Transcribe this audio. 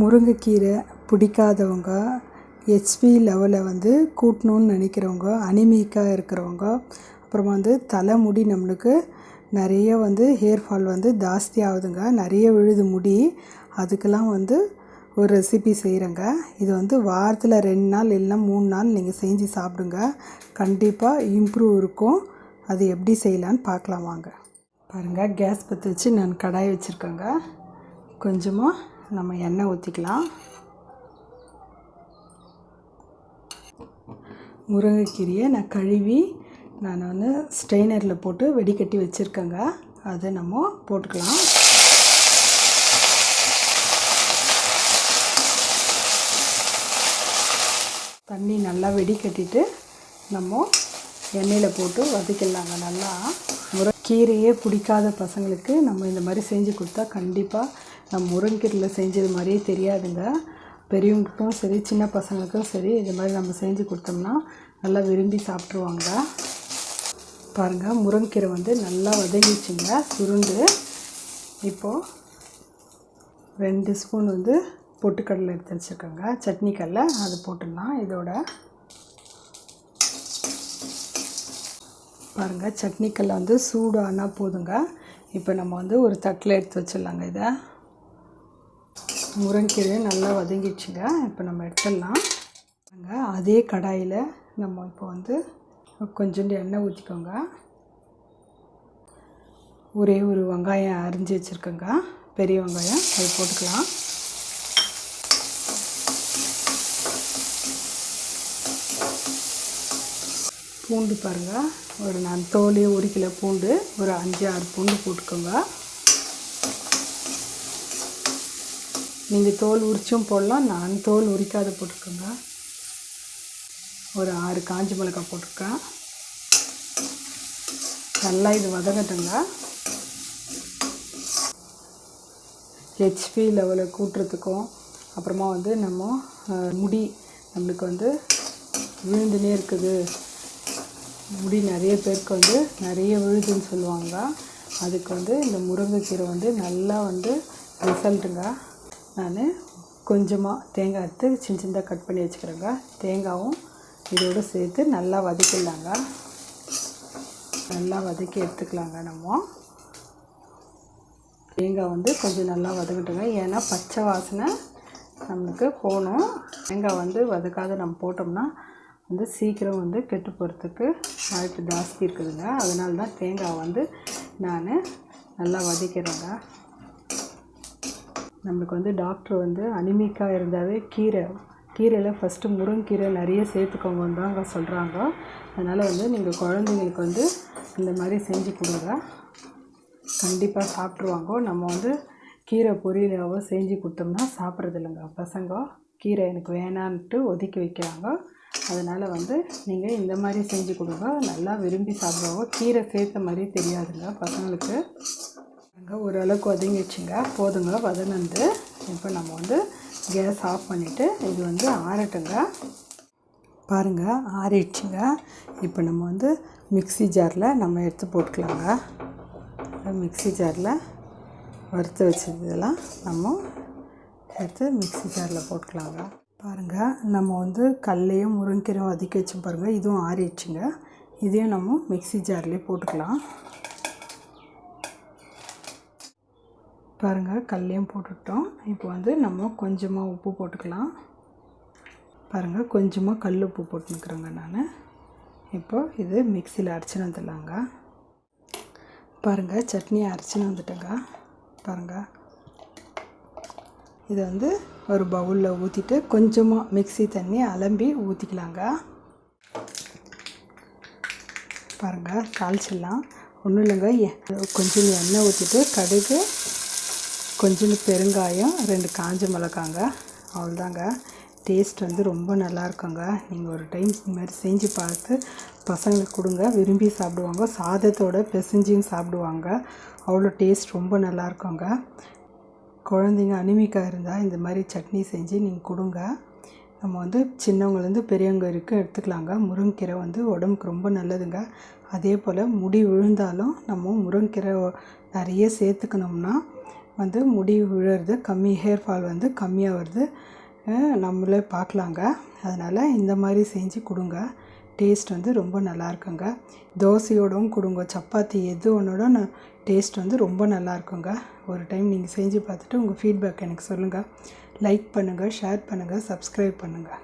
முருங்கைக்கீரை பிடிக்காதவங்க, ஹெச்பி லெவலை கூட்டணும்னு நினைக்கிறவங்க, அனிமிக்காக இருக்கிறவங்க, அப்புறமா தலைமுடி நம்மளுக்கு நிறைய ஹேர் ஃபால் ஜாஸ்தி ஆகுதுங்க, நிறைய விழுது முடி. அதுக்கெல்லாம் ஒரு ரெசிபி செய்கிறேங்க. இது வாரத்தில் 2 நாள் இல்லைன்னா 3 நாள் நீங்கள் செஞ்சு சாப்பிடுங்க. கண்டிப்பாக இம்ப்ரூவ் இருக்கும். அது எப்படி செய்யலான்னு பார்க்கலாம் வாங்க. பாருங்கள், கேஸ் பற்ற வச்சு நான் கடாய் வச்சுருக்கேங்க. கொஞ்சமாக நம்ம எண்ணெய் ஊற்றிக்கலாம். முருங்கைக்கீரையை நான் கழுவி நான் ஸ்ட்ரெயினரில் போட்டு வெடிக்கட்டி வச்சுருக்கேங்க. அதை நம்ம போட்டுக்கலாம். தண்ணி நல்லா வெடிக்கட்டிட்டு நம்ம எண்ணெயில் போட்டு வதக்கிடலாங்க. நல்லா முருங்கைக்கீரையே பிடிக்காத பசங்களுக்கு நம்ம இந்த மாதிரி செஞ்சு கொடுத்தா கண்டிப்பாக நம்ம முருங்கைக்கீரையில் செஞ்சது மாதிரியே தெரியாதுங்க. பெரியவங்களுக்கும் சரி, சின்ன பசங்களுக்கும் சரி, இது மாதிரி நம்ம செஞ்சு கொடுத்தோம்னா நல்லா விரும்பி சாப்பிட்ருவாங்க. பாருங்கள், முருங்கைக்கீரை நல்லா வதங்கிச்சுங்க, சுருண்டு. இப்போது 2 ஸ்பூன் பொட்டுக்கடலை எடுத்து வச்சுருக்கோங்க, சட்னி கடலை, அது போட்டுடலாம் இதோட. பாருங்கள், சட்னி கடலை சூடானா போதுங்க. இப்போ நம்ம ஒரு தட்டில் எடுத்து வச்சிடலாங்க. இதை முருங்கைக்கீரை நல்லா வதங்கிடுச்சுங்க. இப்போ நம்ம எடுத்துடலாம். அதே கடாயில் நம்ம இப்போ கொஞ்சோண்டு எண்ணெய் ஊற்றிக்கோங்க. ஒரே ஒரு வெங்காயம் அரிஞ்சு வச்சுருக்கோங்க, பெரிய வெங்காயம், அது போட்டுக்கலாம். பூண்டு பாருங்கள், நான் தோல் 1 கிலோ பூண்டு, ஒரு 5-6 பூண்டு போட்டுக்கோங்க. நீங்கள் தோல் உரிச்சும் போடலாம், நான் தோல் உரிக்காத போட்டுக்கோங்க. ஒரு 6 காஞ்ச மிளகாய் போட்டிருக்கேன். நல்லா இது வதங்கட்டுங்க. ஹெச்பி லெவலை கூட்டுறதுக்கும், அப்புறமா நம்ம முடி நம்மளுக்கு விழுந்துனே இருக்குது, முடி நிறைய பேருக்கு நிறைய விழுதுன்னு சொல்லுவாங்க. அதுக்கு இந்த முருங்கைக்கீரை நல்லா ரிசல்ட்டுங்க. நான் கொஞ்சமாக தேங்காய் எடுத்து சின்ன சின்னதாக கட் பண்ணி வச்சுக்கிறேங்க. தேங்காயும் இதோடு சேர்த்து நல்லா வதக்கிடலாங்க. நல்லா வதக்கி எடுத்துக்கலாங்க. நம்ம தேங்காய் கொஞ்சம் நல்லா வதக்கிட்டுங்க, ஏன்னா பச்சை வாசனை நம்மளுக்கு போகணும். தேங்காய் வதக்காத நம்ம போட்டோம்னா சீக்கிரம் கெட்டு போகிறதுக்கு வாய்ப்பு ஜாஸ்தி இருக்குதுங்க. அதனால தான் தேங்காய் நான் நல்லா வதக்கிறேங்க. நம்மளுக்கு டாக்டர் அனிமிக்காக இருந்தாவே கீரையில் ஃபஸ்ட்டு முருங்கைக்கீரை நிறைய சேர்த்துக்கோங்கன்னு தாங்க சொல்கிறாங்க. அதனால் நீங்கள் குழந்தைங்களுக்கு இந்த மாதிரி செஞ்சு கொடுங்க, கண்டிப்பாக சாப்பிட்ருவாங்க. நம்ம கீரை பொரியலாவோ செஞ்சு கொடுத்தோம்னா சாப்பிட்றதில்லைங்க பசங்க. கீரை எனக்கு வேணான்ட்டு ஒதுக்கி வைக்கிறாங்க. அதனால் நீங்கள் இந்த மாதிரி செஞ்சு கொடுங்க, நல்லா விரும்பி சாப்பிடுவாங்க. கீரை சேர்த்த மாதிரி தெரியாதுங்க பசங்களுக்கு. அங்கே ஓரளவுக்கு வதங்கிடுச்சுங்க, போதுங்க வதனந்து. இப்போ நம்ம கேஸ் ஆஃப் பண்ணிவிட்டு இது ஆறட்டுங்க. பாருங்கள், ஆறிடுச்சுங்க. இப்போ நம்ம மிக்ஸி ஜாரில் நம்ம எடுத்து போட்டுக்கலாங்க. மிக்ஸி ஜாரில் வறுத்து வச்சதெல்லாம் நம்ம எடுத்து மிக்ஸி ஜாரில் போட்டுக்கலாங்க. பாருங்கள், நம்ம கடலையும் முருங்கைக்கீரையும் வதக்கி வச்சோம் பாருங்கள், இதுவும் ஆறிடுச்சுங்க. இதையும் நம்ம மிக்ஸி ஜார்லேயே போட்டுக்கலாம். பாருங்கள், கடலையும் போட்டுட்டோம். இப்போ நம்ம கொஞ்சமாக உப்பு போட்டுக்கலாம். பாருங்கள், கொஞ்சமாக கல் உப்பு போட்டுன்னுக்குறேங்க நான். இப்போது இது மிக்சியில் அரைச்சின்னு வந்துடலாங்க. பாருங்கள், சட்னி அரைச்சின்னு வந்துட்டேங்க. பாருங்கள், இதை ஒரு பவுலில் ஊற்றிட்டு கொஞ்சமாக மிக்ஸி தண்ணி அலம்பி ஊற்றிக்கலாங்க. பாருங்கள், தாளிச்சிடலாம். ஒன்றும் இல்லைங்க, கொஞ்சம் எண்ணெய் ஊற்றிட்டு கடுகு, கொஞ்சம் பெருங்காயம், 2 காஞ்ச மிளகாங்க, அவ்வளோதாங்க. டேஸ்ட் ரொம்ப நல்லாயிருக்குங்க. நீங்கள் ஒரு டைம் இந்த மாதிரி செஞ்சு பார்த்து பசங்களுக்கு கொடுங்க, விரும்பி சாப்பிடுவாங்க. சாதத்தோடு பிசைஞ்சியும் சாப்பிடுவாங்க. அவ்வளோ டேஸ்ட் ரொம்ப நல்லாயிருக்குங்க. குழந்தைங்க அனிமிக்காக இருந்தால் இந்த மாதிரி சட்னி செஞ்சு நீங்கள் கொடுங்க. நம்ம சின்னவங்கலேருந்து பெரியவங்க வரைக்கும் எடுத்துக்கலாங்க. முருங்கைக்கீரை உடம்புக்கு ரொம்ப நல்லதுங்க. அதே போல் முடி விழுந்தாலும் நம்ம முருங்கைக்கீரை நிறைய சேர்த்துக்கணும்னா வந்து முடி விழுறது ஹேர் ஃபால் வந்து கம்மியாக வருது நம்மளே பார்க்கலாங்க. அதனால் இந்த மாதிரி செஞ்சு கொடுங்க. டேஸ்ட் வந்து ரொம்ப நல்லா இருக்குங்க. தோசையோடவும் கொடுங்க, சப்பாத்தி எது ஒன்றோட டேஸ்ட் வந்து ரொம்ப நல்லா இருக்குங்க. ஒரு டைம் நீங்கள் செஞ்சு பார்த்துட்டு உங்கள் ஃபீட்பேக் எனக்கு சொல்லுங்கள். லைக் பண்ணுங்கள், ஷேர் பண்ணுங்கள், சப்ஸ்கிரைப் பண்ணுங்கள்.